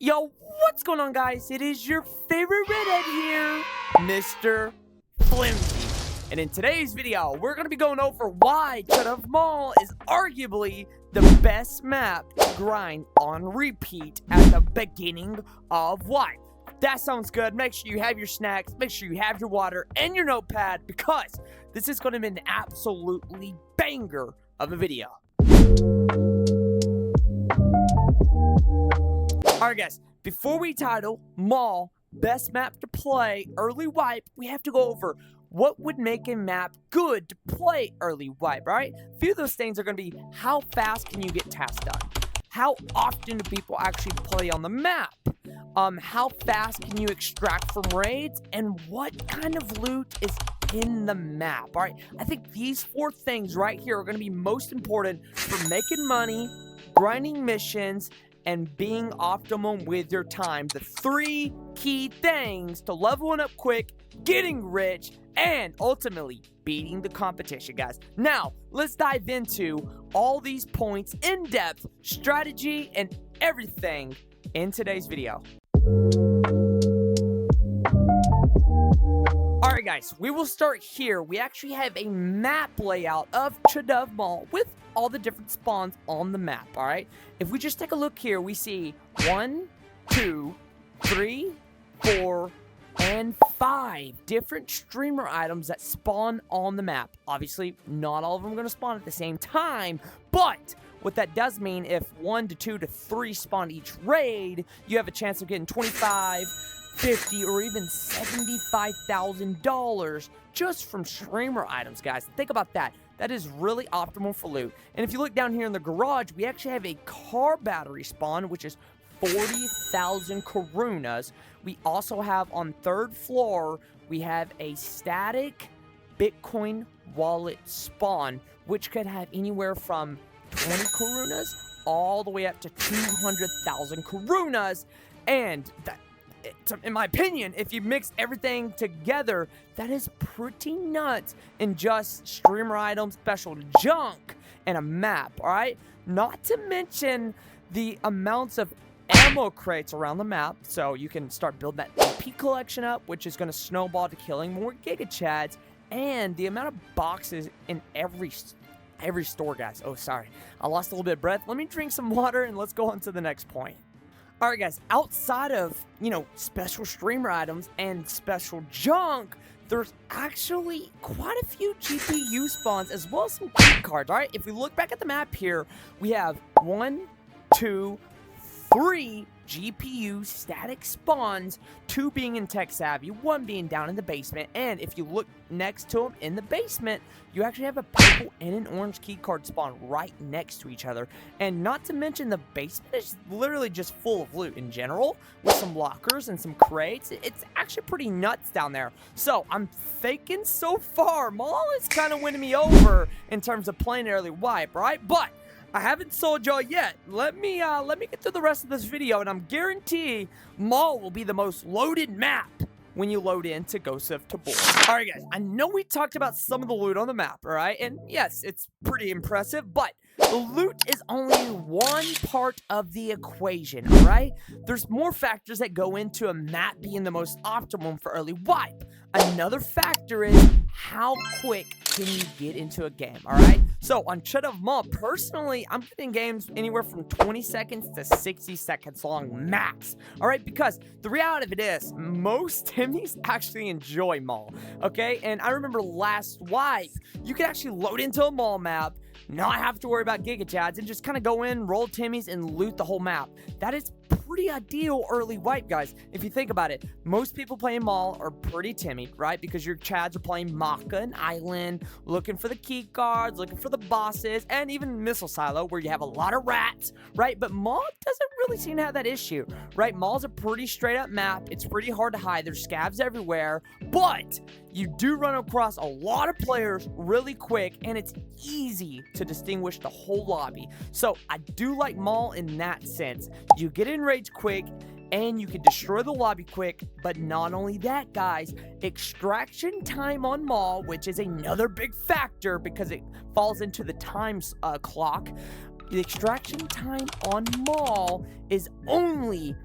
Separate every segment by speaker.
Speaker 1: Yo, what's going on, guys? It is your favorite redhead here, MrFlimsy. And in today's video, we're going to be going over why Maul is arguably the best map to grind on repeat at the beginning of life. That sounds good. Make sure you have your snacks, make sure you have your water and your notepad, because this is going to be an absolutely banger of a video. Alright guys, before we title Maul best map to play early wipe, we have to go over what would make a map good to play early wipe, right? A few of those things are going to be how fast can you get tasks done? How often do people actually play on the map? How fast can you extract from raids? And what kind of loot is in the map, alright? I think these four things right here are going to be most important for making money, grinding missions, and being optimum with your time. The three key things to leveling up quick, getting rich, and ultimately beating the competition, guys. Now, let's dive into all these points in depth, strategy, and everything in today's video. Alright guys, we will start here. We actually have a map layout of Maul with all the different spawns on the map, alright? If we just take a look here, we see 1, 2, 3, 4, and 5 different streamer items that spawn on the map. Obviously, not all of them are going to spawn at the same time, but what that does mean, if 1 to 2 to 3 spawn each raid, you have a chance of getting 25, 50, or even $75,000 just from streamer items, guys. Think about that. That is really optimal for loot. And if you look down here in the garage, we actually have a car battery spawn, which is 40,000 Karunas. We also have on third floor, we have a static Bitcoin wallet spawn, which could have anywhere from 20 Karunas all the way up to 200,000 Karunas. And that, in my opinion, if you mix everything together, that is pretty nuts in just streamer items, special junk, and a map, alright? Not to mention the amounts of ammo crates around the map, so you can start building that AP collection up, which is going to snowball to killing more Giga Chads, and the amount of boxes in every store, guys. Oh, sorry. I lost a little bit of breath. Let me drink some water, and let's go on to the next point. Alright guys, outside of, special streamer items and special junk, there's actually quite a few GPU spawns as well as some key cards, alright? If we look back at the map here, we have 1, 2, 3 GPU static spawns, 2 being in Tech Savvy, 1 being down in the basement, and if you look next to them in the basement, you actually have a purple and an orange keycard spawn right next to each other. And not to mention, the basement is literally just full of loot in general, with some lockers and some crates. It's actually pretty nuts down there. So I'm thinking so far, Maul is kind of winning me over in terms of playing early wipe, right? But I haven't sold y'all yet. Let me get through the rest of this video, and I'm guaranteeing Maul will be the most loaded map when you load into Ghost of Tabor. Alright guys, I know we talked about some of the loot on the map, alright? And yes, it's pretty impressive, but the loot is only one part of the equation, alright? There's more factors that go into a map being the most optimum for early wipe. Another factor is how quick can you get into a game, alright? So on Maul, personally, I'm getting games anywhere from 20 seconds to 60 seconds long max, alright? Because the reality of it is, most Timmies actually enjoy Maul, okay? And I remember last wipe, you could actually load into a Maul map, not have to worry about Giga Chads, and just kind of go in, roll Timmies, and loot the whole map. That is pretty ideal early wipe, guys. If you think about it, most people playing Maul are pretty timid, right? Because your Chads are playing Maka and Island, looking for the key cards, looking for the bosses, and even Missile Silo, where you have a lot of rats, right? But Maul doesn't really seem to have that issue, right? Maul's a pretty straight up map. It's pretty hard to hide. There's scavs everywhere, but you do run across a lot of players really quick, and it's easy to distinguish the whole lobby. So I do like Maul in that sense. You get in raids quick, and you can destroy the lobby quick. But not only that, guys, extraction time on Maul, which is another big factor because it falls into the time clock. The extraction time on Maul is only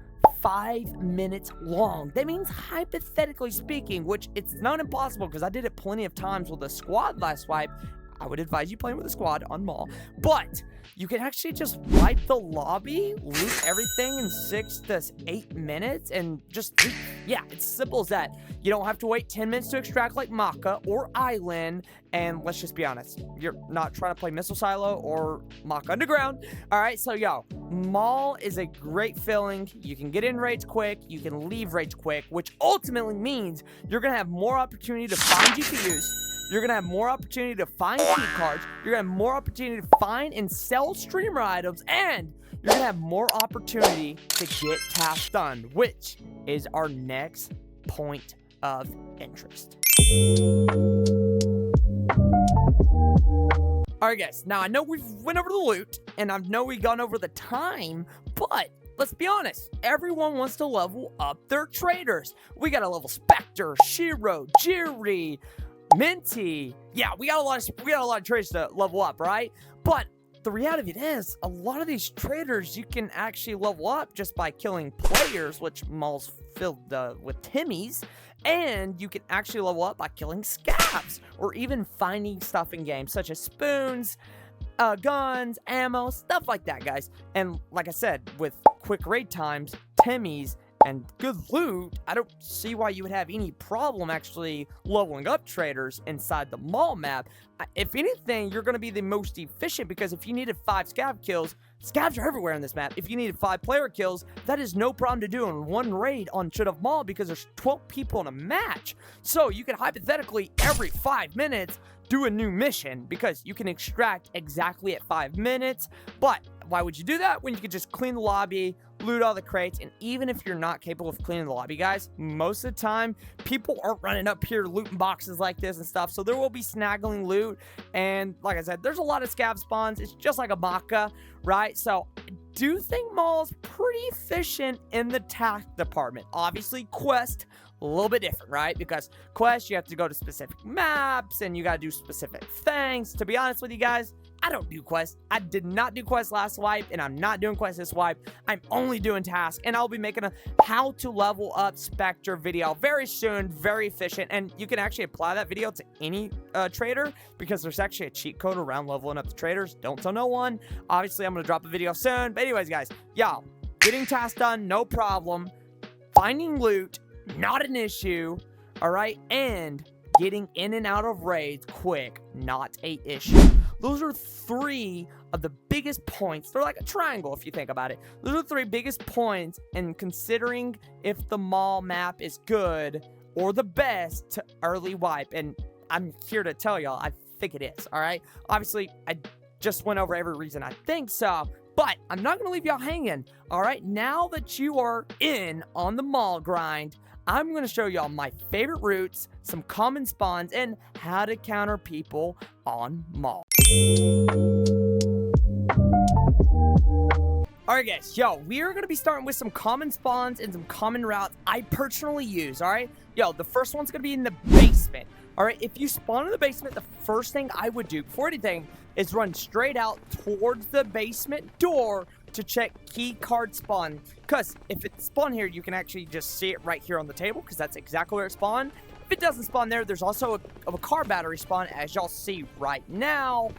Speaker 1: 5 minutes long. That means, hypothetically speaking, which it's not impossible because I did it plenty of times with a squad last wipe. I would advise you playing with a squad on Maul, but you can actually just wipe the lobby, loot everything in 6 to 8 minutes, and just, yeah, it's simple as that. You don't have to wait 10 minutes to extract like Maka or Island, and let's just be honest, you're not trying to play Missile Silo or Maka Underground. All right, so yo, Maul is a great feeling. You can get in raids quick, you can leave raids quick, which ultimately means you're gonna have more opportunity to find GPUs. You're going to have more opportunity to find key cards. You're going to have more opportunity to find and sell streamer items. And you're going to have more opportunity to get tasks done, which is our next point of interest. Alright guys, now I know we've went over the loot, and I know we've gone over the time, but let's be honest, everyone wants to level up their traders. We got to level Spectre, Shiro, Jiri, Minty. Yeah, we got a lot of traders to level up, right? But the reality of it is, a lot of these traders you can actually level up just by killing players, which Maul's filled with Timmys, and you can actually level up by killing scabs, or even finding stuff in games such as spoons, guns, ammo, stuff like that, guys. And like I said, with quick raid times, Timmys, and good loot, I don't see why you would have any problem actually leveling up traders inside the Maul map. If anything, you're going to be the most efficient, because if you needed 5 scab kills, scabs are everywhere in this map. If you needed 5 player kills, that is no problem to do in one raid on Should Have Maul, because there's 12 people in a match. So you can hypothetically, every 5 minutes, do a new mission, because you can extract exactly at 5 minutes. But why would you do that when you could just clean the lobby, loot all the crates? And even if you're not capable of cleaning the lobby, guys, most of the time people aren't running up here looting boxes like this and stuff, so there will be snaggling loot. And like I said, there's a lot of scab spawns. It's just like a Maka, right? So I do think Maul's pretty efficient in the task department. Obviously quest a little bit different, right? Because quest, you have to go to specific maps and you got to do specific things. To be honest with you guys, I don't do quests. I did not do quests last wipe, and I'm not doing quests this wipe. I'm only doing tasks, and I'll be making a how to level up Spectre video very soon, very efficient, and you can actually apply that video to any trader, because there's actually a cheat code around leveling up the traders. Don't tell no one. Obviously, I'm going to drop a video soon, but anyways, guys, y'all, getting tasks done, no problem. Finding loot, not an issue, all right? And getting in and out of raids quick, not a issue. Those are 3 of the biggest points. They're like a triangle if you think about it. Those are the 3 biggest points in considering if the Maul map is good or the best to early wipe. And I'm here to tell y'all, I think it is, all right? Obviously, I just went over every reason I think so, but I'm not going to leave y'all hanging, all right? Now that you are in on the Maul grind, I'm going to show y'all my favorite routes, some common spawns, and how to counter people on Maul. Alright guys, yo, we are going to be starting with some common spawns and some common routes I personally use, alright? Yo, the first one's going to be in the basement, alright? If you spawn in the basement, the first thing I would do before anything is run straight out towards the basement door to check key card spawn, because if it spawn here, you can actually just see it right here on the table, because that's exactly where it spawned. If it doesn't spawn there, there's also a car battery spawn, as y'all see right now,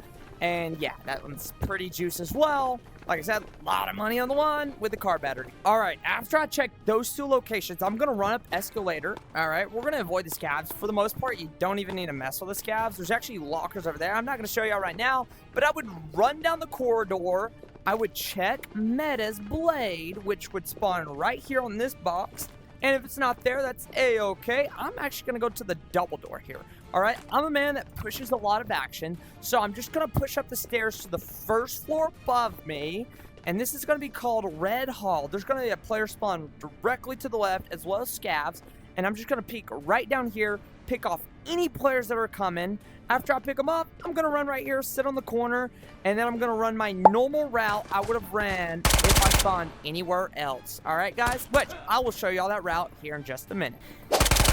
Speaker 1: and yeah, that one's pretty juice as well. Like I said, a lot of money on the one with the car battery. All right, after I check those 2 locations, I'm gonna run up escalator. All right, we're gonna avoid the scabs. For the most part, you don't even need to mess with the scabs. There's actually lockers over there. I'm not gonna show y'all right now, but I would run down the corridor. I would check Meta's blade, which would spawn right here on this box. And if it's not there, that's a-okay. I'm actually going to go to the double door here. All right, I'm a man that pushes a lot of action, so I'm just going to push up the stairs to the first floor above me. And this is going to be called Red Hall. There's going to be a player spawn directly to the left, as well as scabs. And I'm just going to peek right down here, pick off any players that are coming. After I pick them up, I'm going to run right here, sit on the corner, and then I'm going to run my normal route I would have ran if I spawned anywhere else. All right, guys? Which I will show y'all that route here in just a minute.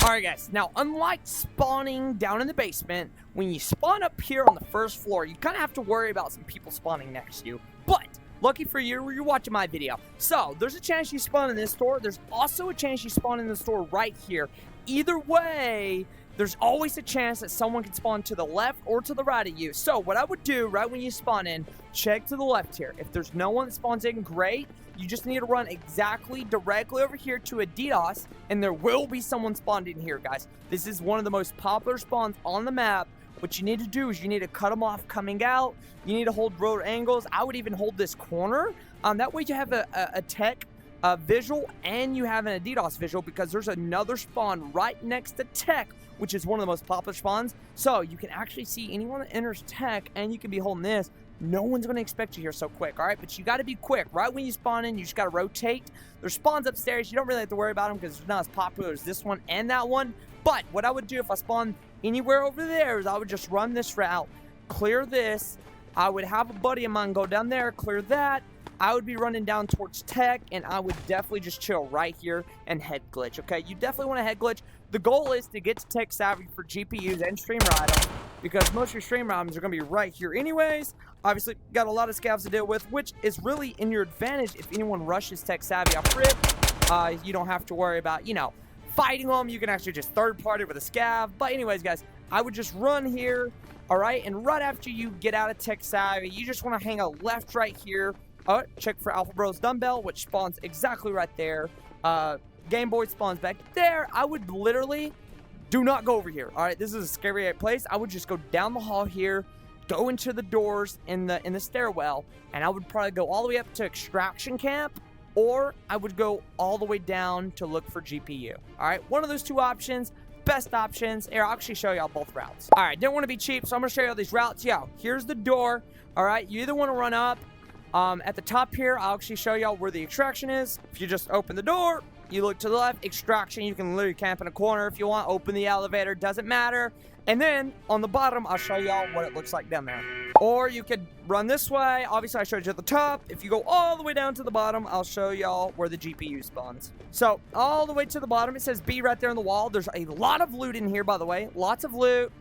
Speaker 1: All right, guys. Now, unlike spawning down in the basement, when you spawn up here on the first floor, you kind of have to worry about some people spawning next to you. But Lucky for you, you're watching my video. So, there's a chance you spawn in this store. There's also a chance you spawn in the store right here. Either way, there's always a chance that someone can spawn to the left or to the right of you. So, what I would do right when you spawn in, check to the left here. If there's no one that spawns in, great. You just need to run exactly directly over here to a DDoS, and there will be someone spawned in here, guys. This is one of the most popular spawns on the map. What you need to do is you need to cut them off coming out. You need to hold road angles. I would even hold this corner. That way you have a tech visual and you have a DDoS visual, because there's another spawn right next to tech, which is one of the most popular spawns. So you can actually see anyone that enters tech, and you can be holding this. No one's going to expect you here so quick, all right? But you got to be quick. Right when you spawn in, you just got to rotate. There's spawns upstairs. You don't really have to worry about them because they're not as popular as this one and that one. But what I would do if I spawned anywhere over there is I would just run this route, clear this. I would have a buddy of mine go down there, clear that. I would be running down towards tech, and I would definitely just chill right here and head glitch, okay? You definitely want to head glitch. The goal is to get to tech savvy for GPUs and streamer items, because most of your streamer items are going to be right here anyways. Obviously, got a lot of scavs to deal with, which is really in your advantage if anyone rushes tech savvy off rip. You don't have to worry about, you know, fighting them. You can actually just third party with a scav. But anyways, guys, I would just run here, all right? And right after you get out of tech savvy, you just want to hang a left right here. Check for Alpha Bros dumbbell, which spawns exactly right there. Game Boy spawns back there. I would literally do not go over here. All right, this is a scary place. I would just go down the hall here, go into the doors in the stairwell, and I would probably go all the way up to extraction camp, or I would go all the way down to look for GPU. All right, one of those two options, best options. Here, I'll actually show y'all both routes. All right, didn't want to be cheap, so I'm gonna show y'all these routes. Yo, here's the door. All right, you either want to run up. At the top here, I'll actually show y'all where the extraction is. If you just open the door, you look to the left, extraction, you can literally camp in a corner if you want, open the elevator, doesn't matter. And then on the bottom, I'll show y'all what it looks like down there. Or you could run this way. Obviously, I showed you at the top. If you go all the way down to the bottom, I'll show y'all where the GPU spawns. So all the way to the bottom, it says B right there on the wall. There's a lot of loot in here, by the way. Lots of loot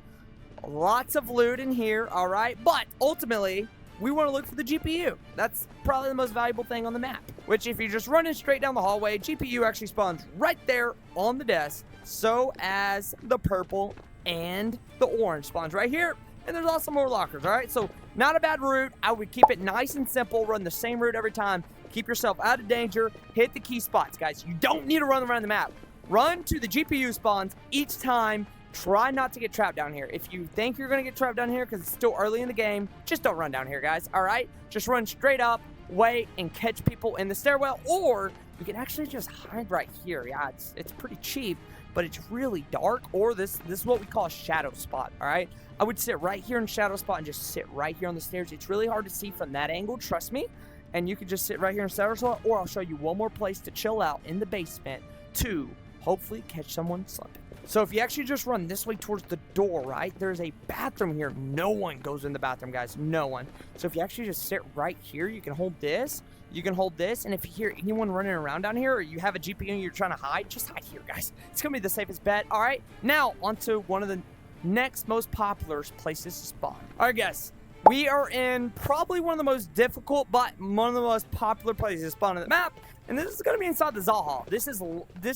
Speaker 1: in here, all right? But ultimately, we want to look for the GPU. That's probably the most valuable thing on the map, which if you're just running straight down the hallway, GPU actually spawns right there on the desk, so as the purple and the orange spawns right here. And there's also more lockers, all right? So not a bad route. I would keep it nice and simple, run the same route every time. Keep yourself out of danger, hit the key spots, guys. You don't need to run around the map. Run to the GPU spawns each time. Try not to get trapped down here. If you think you're going to get trapped down here because it's still early in the game, just don't run down here, guys, all right? Just run straight up, wait, and catch people in the stairwell, or you can actually just hide right here. Yeah, it's pretty cheap, but it's really dark, or this is what we call a shadow spot, all right? I would sit right here in shadow spot and just sit right here on the stairs. It's really hard to see from that angle, trust me, and you can just sit right here in shadow spot, or I'll show you one more place to chill out in the basement to hopefully catch someone slipping. So if you actually just run this way towards the door, right, there's a bathroom here. No one goes in the bathroom, guys. No one. So if you actually just sit right here, you can hold this. You can hold this. And if you hear anyone running around down here, or you have a GPU and you're trying to hide, just hide here, guys. It's going to be the safest bet. All right. Now, onto one of the next most popular places to spawn. All right, guys. We are in probably one of the most difficult, but one of the most popular places to spawn on the map. And this is going to be inside the Zaha. This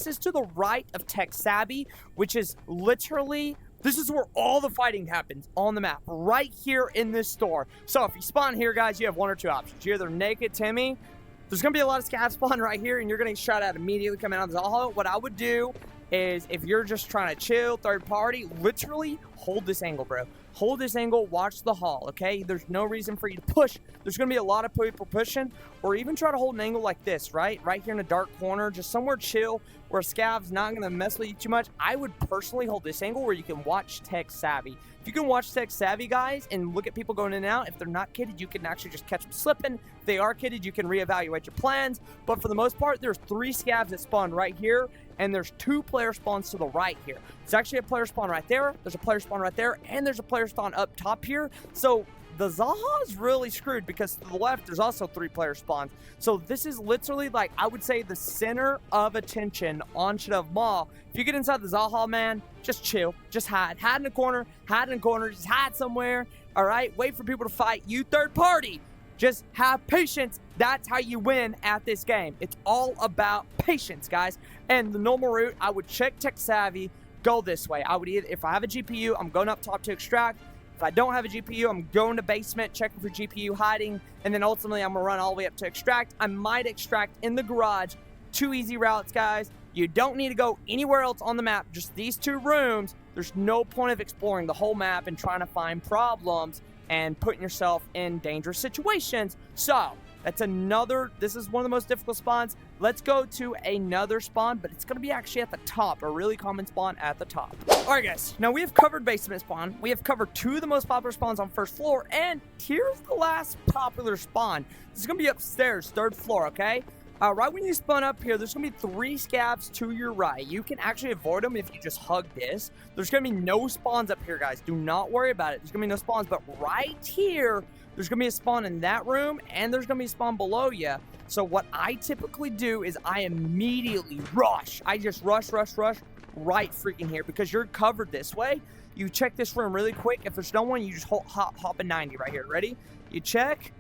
Speaker 1: is to the right of Tech Savvy, which is literally, this is where all the fighting happens on the map, right here in this store. So if you spawn here, guys, you have one or two options. You're either naked Timmy. There's going to be a lot of scav spawn right here, and you're going to get shot at immediately coming out of the Zaha. What I would do is, if you're just trying to chill, third party, literally hold this angle, bro. Hold this angle, watch the hall, okay? There's no reason for you to push. There's going to be a lot of people pushing, or even try to hold an angle like this, right? Right here in a dark corner, just somewhere chill where scav's not going to mess with you too much. I would personally hold this angle where you can watch Tech Savvy. If you can watch Tech Savvy, guys, and look at people going in and out, if they're not kidded, you can actually just catch them slipping. If they are kidded, you can reevaluate your plans. But for the most part, there's 3 scavs that spawn right here, and there's 2 player spawns to the right here. There's actually a player spawn right there, there's a player spawn right there, and there's a player spawn up top here. So the Zaha is really screwed, because to the left, there's also 3 player spawns. So this is literally, like, I would say the center of attention on Maul. If you get inside the Zaha, man, just chill, just hide. Hide in a corner, just hide somewhere, all right? Wait for people to fight you, third party. Just have patience. That's how you win at this game. It's all about patience, guys. And the normal route, I would check tech savvy, go this way. I would either, if I have a GPU, I'm going up top to extract. If I don't have a GPU, I'm going to basement, checking for GPU hiding, and then ultimately I'm gonna run all the way up to extract. I might extract in the garage. 2 easy routes, guys. You don't need to go anywhere else on the map, just these 2 rooms. There's no point of exploring the whole map and trying to find problems and putting yourself in dangerous situations. So that's this is one of the most difficult spawns. Let's go to another spawn, but it's going to be actually at the top, a really common spawn at the top. All right, guys, now we have covered basement spawn. We have covered 2 of the most popular spawns on first floor, and here's the last popular spawn. This is going to be upstairs, 3rd floor, okay? Right when you spawn up here, there's going to be 3 scavs to your right. You can actually avoid them if you just hug this. There's going to be no spawns up here, guys. Do not worry about it. There's going to be no spawns, but right here, there's going to be a spawn in that room, and there's going to be a spawn below you. So what I typically do is I immediately rush. I just rush right freaking here because you're covered this way. You check this room really quick. If there's no one, you just hop a 90 right here. Ready? You check.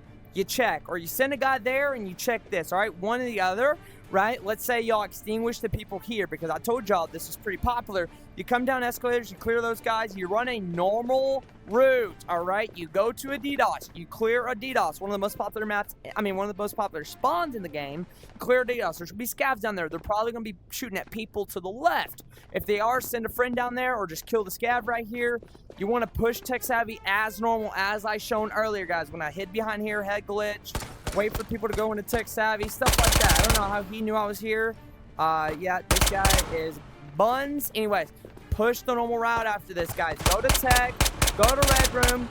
Speaker 1: Or you send a guy there and you check this, all right? One or the other, right? Let's say y'all extinguish the people here because I told y'all this is pretty popular. You come down escalators, you clear those guys, you run a normal route, all right? You go to a DDoS, you clear a DDoS, one of the most popular one of the most popular spawns in the game. Clear a DDoS. There's gonna be scavs down there. They're probably gonna be shooting at people to the left. If they are, send a friend down there or just kill the scav right here. You want to push tech savvy as normal as I shown earlier, guys. When I hid behind here, head glitched, wait for people to go into tech savvy, stuff like that. I don't know how he knew I was here. Yeah, this guy is buns. Anyways, push the normal route after this, guys. Go to tech, go to red room,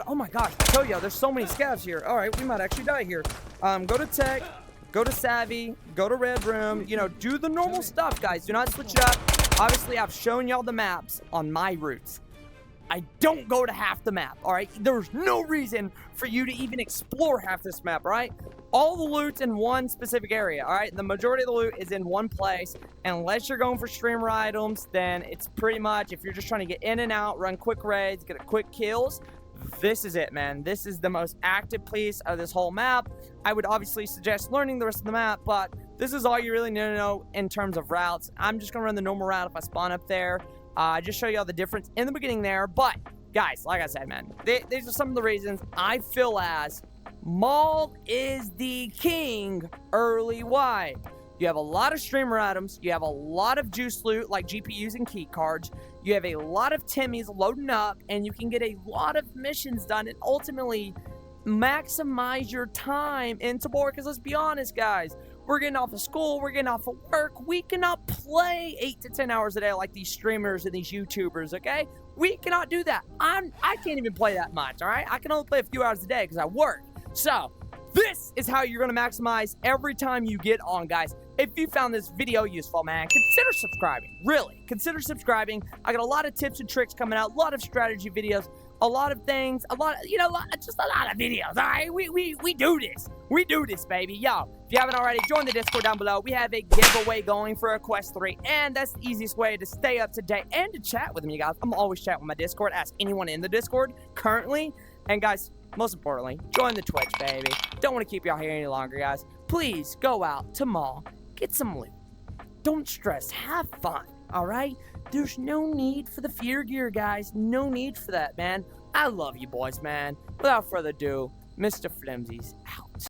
Speaker 1: oh my gosh, I told y'all, there's so many scavs here. All right, we might actually die here. Go to tech, go to savvy, go to red room, you know, do the normal stuff, guys. Do not switch it up. Obviously, I've shown y'all the maps on my routes. I don't go to half the map, all right? There's no reason for you to even explore half this map, all right? All the loot's in one specific area, all right? The majority of the loot is in one place. And unless you're going for streamer items, then it's pretty much, if you're just trying to get in and out, run quick raids, get quick kills, this is it, man. This is the most active piece of this whole map. I would obviously suggest learning the rest of the map, but this is all you really need to know in terms of routes. I'm just gonna run the normal route if I spawn up there. Just show you all the difference in the beginning there. But, guys, like I said, man, these are some of the reasons I feel as Maul is the king early wide. You have a lot of streamer items. You have a lot of juice loot, like GPUs and key cards. You have a lot of Timmies loading up, and you can get a lot of missions done and ultimately maximize your time in Tabor. Because let's be honest, guys, we're getting off of school, we're getting off of work. We cannot play 8 to 10 hours a day like these streamers and these YouTubers, okay? We cannot do that. I can't even play that much, all right? I can only play a few hours a day because I work. So, this is how you're going to maximize every time you get on, guys. If you found this video useful, man, consider subscribing. Really, consider subscribing. I got a lot of tips and tricks coming out, a lot of strategy videos, a lot of things, just a lot of videos, all right? We do this. We do this, baby. Yo, if you haven't already, join the Discord down below. We have a giveaway going for a Quest 3, and that's the easiest way to stay up to date and to chat with me, guys. I'm always chatting with my Discord. Ask anyone in the Discord currently. And, guys, most importantly, join the Twitch, baby. Don't want to keep y'all here any longer, guys. Please go out to Maul, get some loot. Don't stress. Have fun, all right? There's no need for the fear gear, guys. No need for that, man. I love you boys, man. Without further ado, MrFlimsy's out.